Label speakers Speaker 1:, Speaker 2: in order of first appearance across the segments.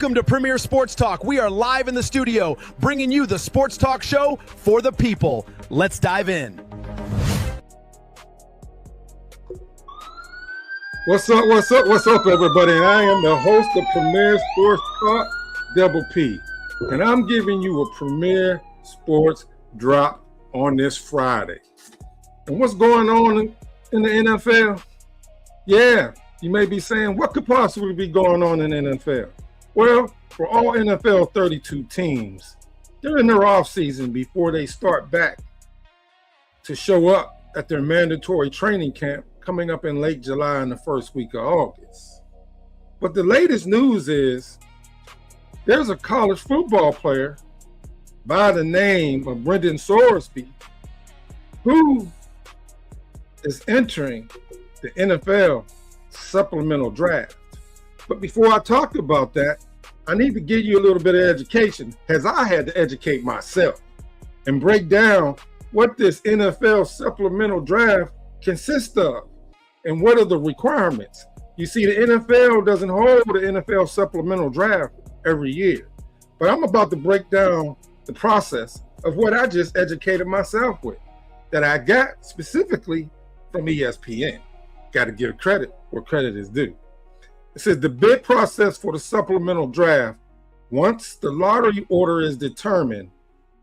Speaker 1: Welcome to Premier Sports Talk. We are live in the studio, bringing you the sports talk show for the people. Let's dive in.
Speaker 2: What's up, everybody? I am the host of Premier Sports Talk, Double P, and I'm giving you a Premier Sports drop on this Friday. And what's going on in the NFL? Yeah, you may be saying, what could possibly be going on in the NFL? Well, for all NFL 32 teams, they're in their offseason before they start back to show up at their mandatory training camp coming up in late July and the first week of August. But the latest news is there's a college football player by the name of Brendan Sorsby who is entering the NFL Supplemental Draft. But before I talk about that, I need to give you a little bit of education, as I had to educate myself and break down what this NFL Supplemental Draft consists of and what are the requirements. You see, the NFL doesn't hold the NFL Supplemental Draft every year, but I'm about to break down the process of what I just educated myself with, that I got specifically from ESPN. Got to give credit where credit is due. It says the bid process for the supplemental draft, once the lottery order is determined,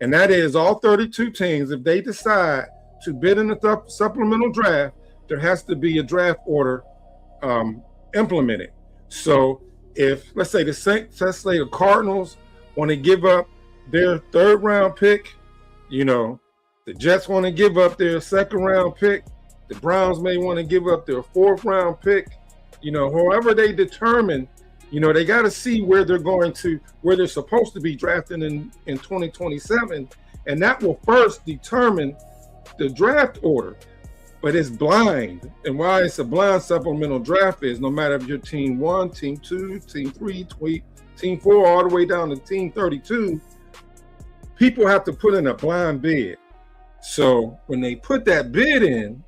Speaker 2: and that is all 32 teams, if they decide to bid in the supplemental draft, there has to be a draft order implemented. So if, let's say the Cardinals want to give up their third round pick, the Jets want to give up their second round pick, the Browns may want to give up their fourth round pick, however they determine, they got to see where they're supposed to be drafting in 2027. And that will first determine the draft order. But it's blind. And why it's a blind supplemental draft is no matter if you're team 1, team 2, team 3, team 4, all the way down to team 32, people have to put in a blind bid. So when they put that bid in,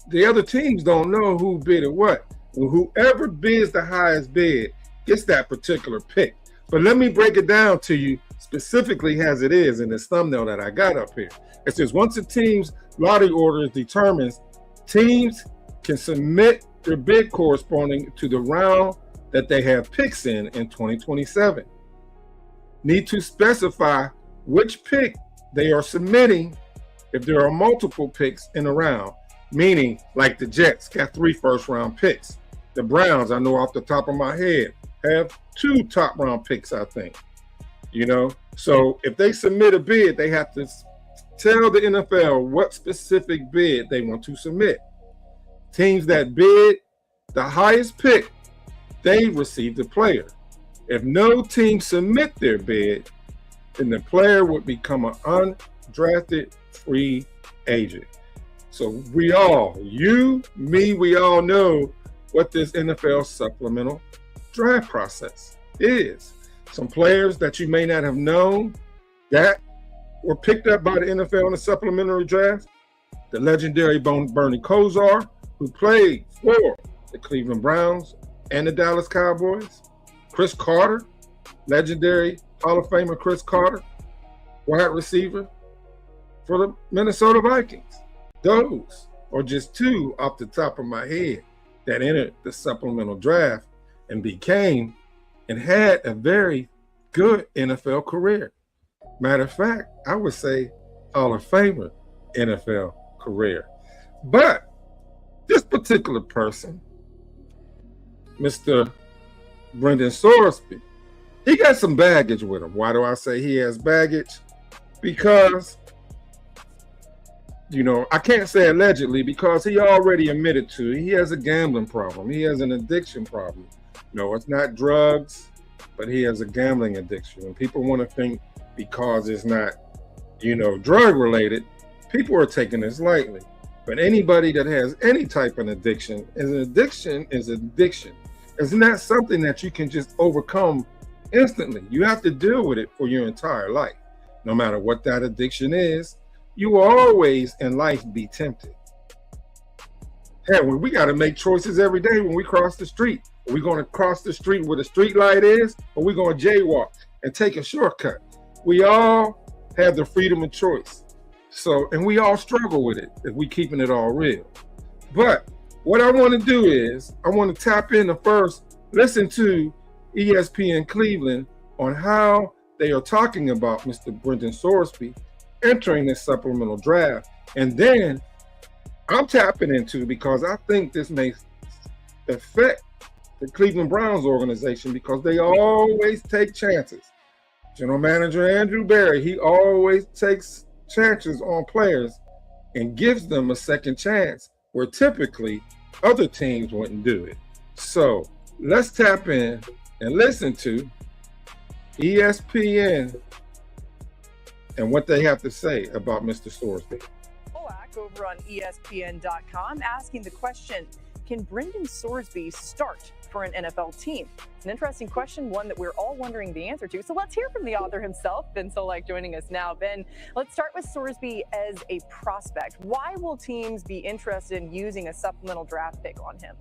Speaker 2: the other teams don't know who bid or what. Well, whoever bids the highest bid gets that particular pick. But let me break it down to you specifically as it is in this thumbnail that I got up here. It says once a team's lottery order is determined, teams can submit their bid corresponding to the round that they have picks in 2027. Need to specify which pick they are submitting if there are multiple picks in a round. Meaning, like the Jets got 3 first-round picks. The Browns, I know off the top of my head, have 2 top-round picks, I think. So if they submit a bid, they have to tell the NFL what specific bid they want to submit. Teams that bid the highest pick, they receive the player. If no team submit their bid, then the player would become an undrafted free agent. So we all know what this NFL supplemental draft process is. Some players that you may not have known that were picked up by the NFL in the supplementary draft. The legendary Bernie Kosar, who played for the Cleveland Browns and the Dallas Cowboys. Chris Carter, legendary Hall of Famer Chris Carter, wide receiver for the Minnesota Vikings. Those are just 2 off the top of my head that entered the supplemental draft and became and had a very good NFL career. Matter of fact, I would say Hall of Famer NFL career. But this particular person, Mr. Brendan Sorsby, he got some baggage with him. Why do I say he has baggage? Because I can't say allegedly because he already admitted to he has a gambling problem. He has an addiction problem. No, it's not drugs, but he has a gambling addiction. And people want to think because it's not, drug related, people are taking this lightly. But anybody that has any type of addiction is addiction. It's not something that you can just overcome instantly. You have to deal with it for your entire life. No matter what that addiction is, you will always in life be tempted. Hell, we got to make choices every day when we cross the street. Are we going to cross the street where the street light is? Or are we going to jaywalk and take a shortcut? We all have the freedom of choice. So, and we all struggle with it if we keeping it all real. But what I want to do is I want to tap in first, listen to ESPN Cleveland on how they are talking about Mr. Brendan Sorsby entering this supplemental draft. And then I'm tapping into, because I think this may affect the Cleveland Browns organization, because they always take chances. General Manager Andrew Berry, he always takes chances on players and gives them a second chance where typically other teams wouldn't do it. So let's tap in and listen to ESPN and what they have to say about Mr. Sorsby.
Speaker 3: Over on ESPN.com asking the question, can Brendan Sorsby start for an NFL team? It's an interesting question, one that we're all wondering the answer to. So let's hear from the author himself, Ben Solak, joining us now. Ben, let's start with Sorsby as a prospect. Why will teams be interested in using a supplemental draft pick on him?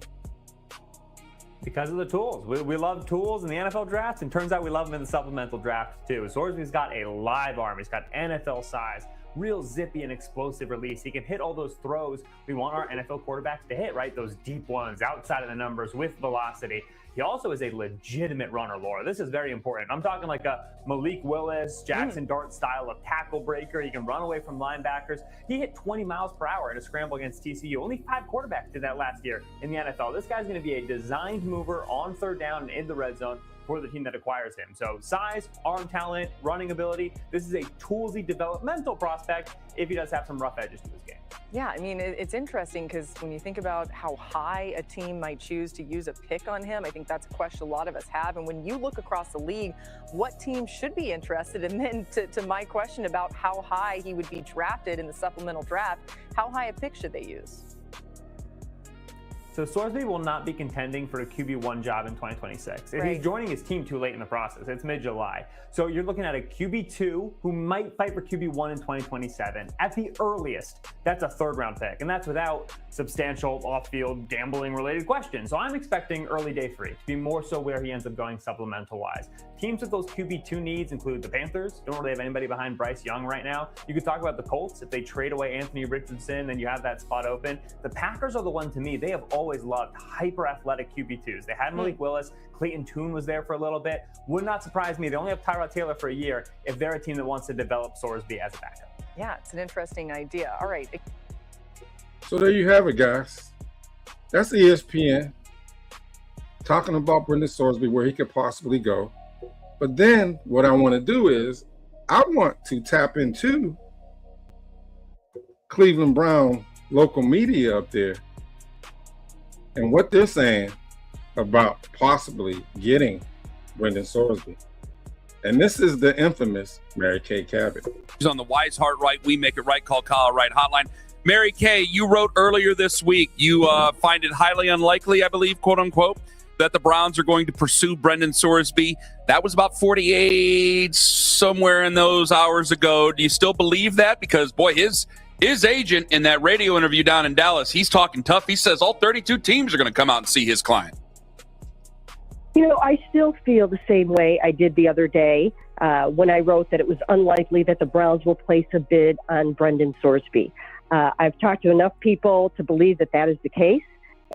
Speaker 4: Because of the tools. We love tools in the NFL draft, and turns out we love them in the supplemental draft too. Sorsby's got a live arm. He's got NFL size, real zippy and explosive release. He can hit all those throws we want our NFL quarterbacks to hit, right? Those deep ones outside of the numbers with velocity. He also is a legitimate runner, Laura. This is very important. I'm talking like a Malik Willis, Jackson Dart style of tackle breaker. He can run away from linebackers. He hit 20 miles per hour in a scramble against TCU. Only 5 quarterbacks did that last year in the NFL. This guy's going to be a designed mover on third down and in the red zone for the team that acquires him. So size, arm talent, running ability. This is a toolsy developmental prospect if he does have some rough edges to his game.
Speaker 3: Yeah, I mean, it's interesting because when you think about how high a team might choose to use a pick on him, I think that's a question a lot of us have. And when you look across the league, what team should be interested? And then to my question about how high he would be drafted in the supplemental draft, how high a pick should they use?
Speaker 4: So Sorsby will not be contending for a QB1 job in 2026. If he's joining his team too late in the process, it's mid-July. So you're looking at a QB2 who might fight for QB1 in 2027. At the earliest, that's a third-round pick, and that's without substantial off-field gambling-related questions. So I'm expecting early day 3 to be more so where he ends up going supplemental-wise. Teams with those QB2 needs include the Panthers. Don't really have anybody behind Bryce Young right now. You could talk about the Colts. If they trade away Anthony Richardson, then you have that spot open. The Packers are the one, to me, they have always loved hyper-athletic QB2s. They had Malik Willis. Clayton Tune was there for a little bit. Would not surprise me. They only have Tyrod Taylor for a year if they're a team that wants to develop Sorsby as a backup.
Speaker 3: Yeah, it's an interesting idea. All right.
Speaker 2: So there you have it, guys. That's ESPN talking about Brendan Sorsby, where he could possibly go. But then what I want to do is I want to tap into Cleveland Brown local media up there and what they're saying about possibly getting Brendan Sorsby. And this is the infamous Mary Kay Cabot.
Speaker 5: She's on the Wise Heart Right, We Make It Right, Call Kyle Right hotline. Mary Kay, you wrote earlier this week, you find it highly unlikely, I believe, quote unquote, that the Browns are going to pursue Brendan Sorsby. That was about 48, somewhere in those hours ago. Do you still believe that? Because, boy, his agent in that radio interview down in Dallas, he's talking tough. He says all 32 teams are going to come out and see his client.
Speaker 6: You know, I still feel the same way I did the other day when I wrote that it was unlikely that the Browns will place a bid on Brendan Sorsby. I've talked to enough people to believe that that is the case.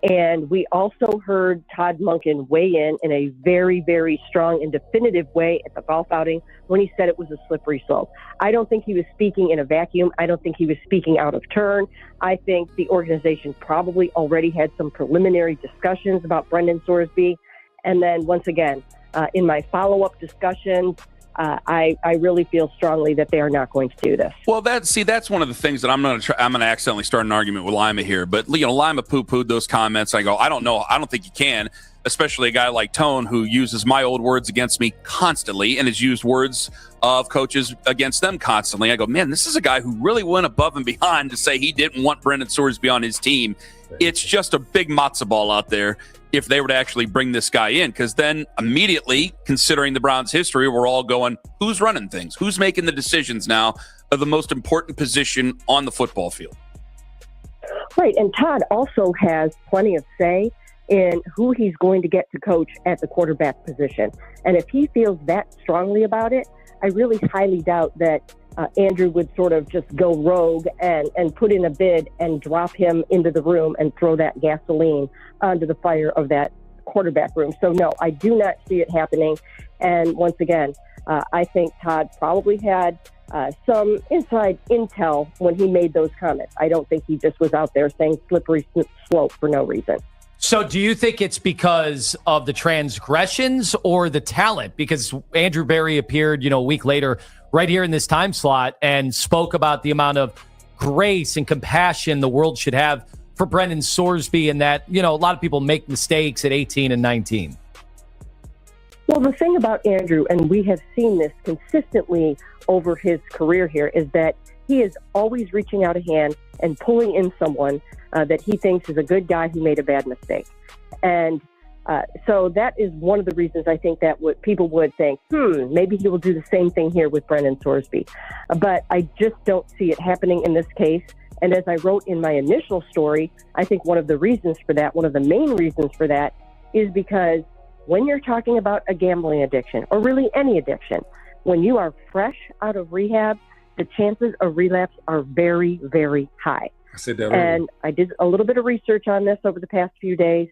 Speaker 6: And we also heard Todd Monken weigh in a very, very strong and definitive way at the golf outing when he said it was a slippery slope. I don't think he was speaking in a vacuum. I don't think he was speaking out of turn. I think the organization probably already had some preliminary discussions about Brendan Sorsby. And then once again, in my follow-up discussions, I really feel strongly that they are not going to do this.
Speaker 5: Well, that's one of the things that I'm going to accidentally start an argument with Lima here. But, Lima poo-pooed those comments. I go, I don't know. I don't think you can, especially a guy like Tone who uses my old words against me constantly and has used words of coaches against them constantly. I go, man, this is a guy who really went above and beyond to say he didn't want Brendan Sorsby on his team. It's just a big matzo ball out there if they were to actually bring this guy in, because then immediately, considering the Browns' history, we're all going, who's running things? Who's making the decisions now of the most important position on the football field?
Speaker 6: Right, and Todd also has plenty of say in who he's going to get to coach at the quarterback position. And if he feels that strongly about it, I really highly doubt that Andrew would sort of just go rogue and put in a bid and drop him into the room and throw that gasoline onto the fire of that quarterback room. So no, I do not see it happening. And once again, I think Todd probably had some inside intel when he made those comments. I don't think he just was out there saying slippery slope for no reason.
Speaker 7: So do you think it's because of the transgressions or the talent? Because Andrew Berry appeared, a week later right here in this time slot and spoke about the amount of grace and compassion the world should have for Brendan Sorsby, and that, a lot of people make mistakes at 18 and 19.
Speaker 6: Well, the thing about Andrew, and we have seen this consistently over his career here, is that he is always reaching out a hand and pulling in someone that he thinks is a good guy who made a bad mistake. And so that is one of the reasons I think that people would think, maybe he will do the same thing here with Brendan Sorsby. But I just don't see it happening in this case. And as I wrote in my initial story, I think one of the main reasons for that is because when you're talking about a gambling addiction, or really any addiction, when you are fresh out of rehab, the chances of relapse are very, very high.
Speaker 2: I said that earlier.
Speaker 6: And I did a little bit of research on this over the past few days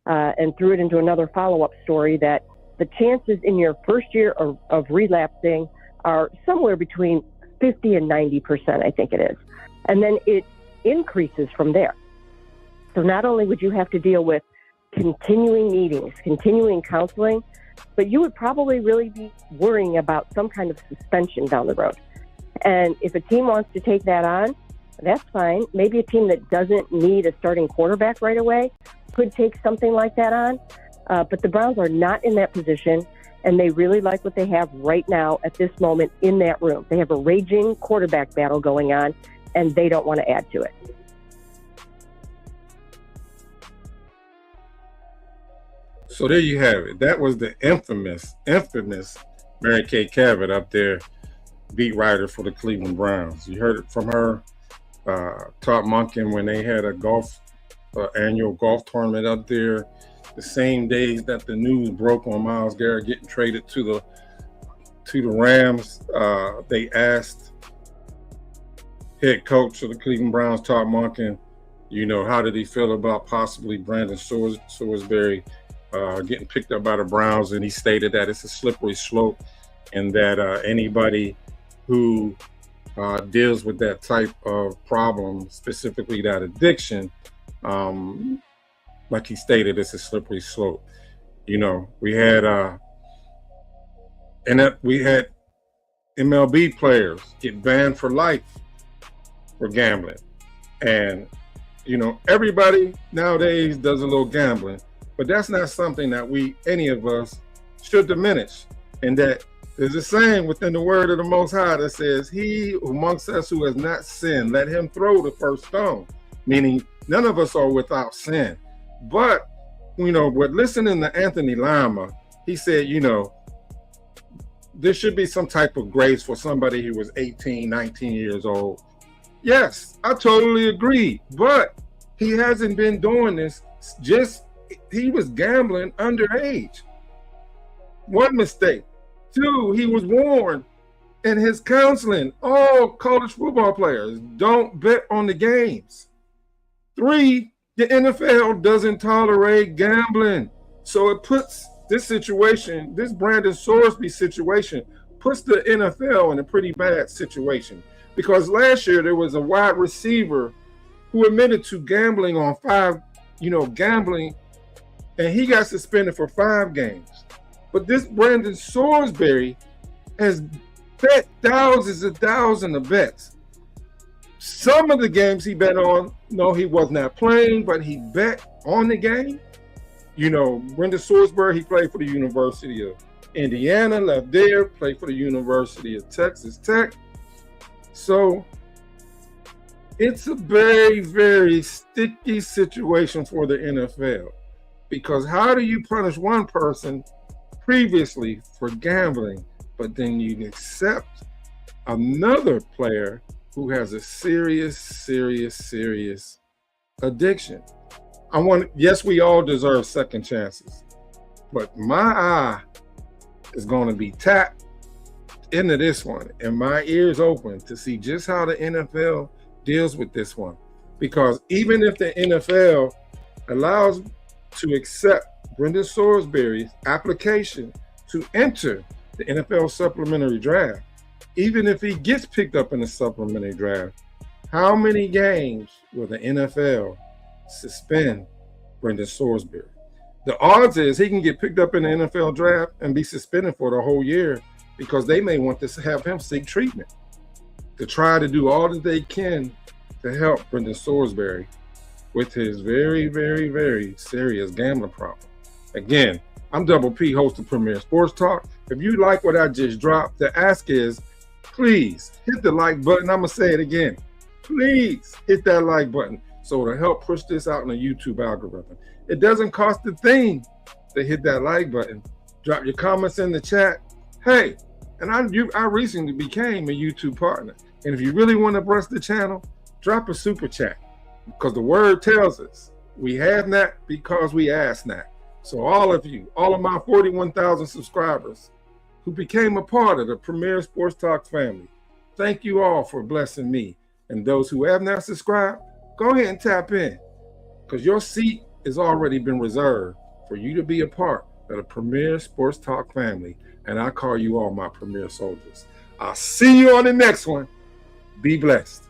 Speaker 6: and threw it into another follow-up story that the chances in your first year of relapsing are somewhere between 50 and 90%, I think it is. And then it increases from there. So not only would you have to deal with continuing meetings, continuing counseling, but you would probably really be worrying about some kind of suspension down the road. And if a team wants to take that on, that's fine. Maybe a team that doesn't need a starting quarterback right away could take something like that on. But the Browns are not in that position, and they really like what they have right now at this moment in that room. They have a raging quarterback battle going on, and they don't want to add to it.
Speaker 2: So there you have it. That was the infamous Mary Kay Cabot up there, beat writer for the Cleveland Browns. You heard it from her, Todd Monken, when they had a annual golf tournament up there. The same days that the news broke on Myles Garrett getting traded to the Rams, they asked head coach of the Cleveland Browns, Todd Monken, how did he feel about possibly Brendan Sorsby getting picked up by the Browns, and he stated that it's a slippery slope, and that anybody who deals with that type of problem, specifically that addiction, like he stated, it's a slippery slope. We had MLB players get banned for life for gambling, and everybody nowadays does a little gambling. But that's not something that any of us should diminish. And that there's a saying within the word of the Most High that says, he amongst us who has not sinned, let him throw the first stone. Meaning none of us are without sin. But, but listening to Anthony Lima, he said, there should be some type of grace for somebody who was 18, 19 years old. Yes, I totally agree. But he hasn't been doing this he was gambling underage. One mistake. Two, he was warned in his counseling, all college football players, don't bet on the games. Three, the NFL doesn't tolerate gambling. So it puts this Brendan Sorsby situation, puts the NFL in a pretty bad situation. Because last year there was a wide receiver who admitted to gambling on gambling, and he got suspended for 5 games. But this Brendan Sorsby has bet thousands of bets. Some of the games he bet on, no, he was not playing, but he bet on the game. Brendan Sorsby, he played for the University of Indiana, left there, played for the University of Texas Tech. So it's a very, very sticky situation for the NFL. Because how do you punish one person previously for gambling, but then you accept another player who has a serious addiction? Yes, we all deserve second chances, but my eye is going to be tapped into this one and my ears open to see just how the NFL deals with this one. Because even if the NFL allows to accept Brendan Sorsby's application to enter the NFL Supplementary Draft, even if he gets picked up in the Supplementary Draft, how many games will the NFL suspend Brendan Sorsby? The odds is he can get picked up in the NFL Draft and be suspended for the whole year because they may want to have him seek treatment to try to do all that they can to help Brendan Sorsby with his very, very, very serious gambling problem. Again, I'm Double P, host of Premier Sports Talk. If you like what I just dropped, the ask is, please hit the like button. I'm going to say it again. Please hit that like button so it'll help push this out in the YouTube algorithm. It doesn't cost a thing to hit that like button. Drop your comments in the chat. Hey, and I recently became a YouTube partner. And if you really want to bless the channel, drop a super chat. Because the word tells us we have not because we ask not. So all of you, all of my 41,000 subscribers who became a part of the Premier Sports Talk family, thank you all for blessing me. And those who have not subscribed, go ahead and tap in because your seat has already been reserved for you to be a part of the Premier Sports Talk family. And I call you all my Premier soldiers. I'll see you on the next one. Be blessed.